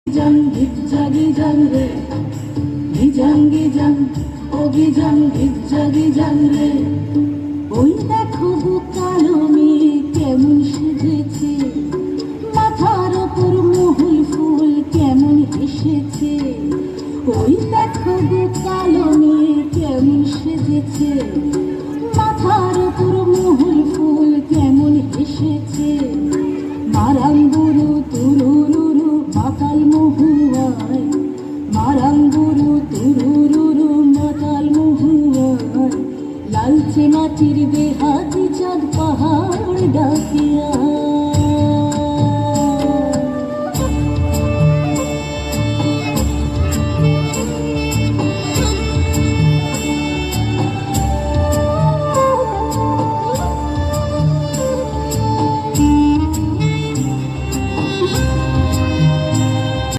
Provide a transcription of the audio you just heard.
গিজান গিজ্জা গিজান রে, গিজান গিজান ও গিজান গিজ্জা গিজান রে। ওই দেখো গো কালো মেয়ে কেমন সেজেছে, মাথার ওপর মহুল ফুল কেমন এসেছে। ওই দেখো গো কালো মেয়ে কেমন সেজেছে, মাথার ওপর মহুল ফুল কেমন এসেছে। মারাঙ্গুরু তুরুরুরু মাতাল মহুয়ায়, মারাঙ্গুরু তুরুরুরু মাতাল মহুয়ায়। লালচে মাটির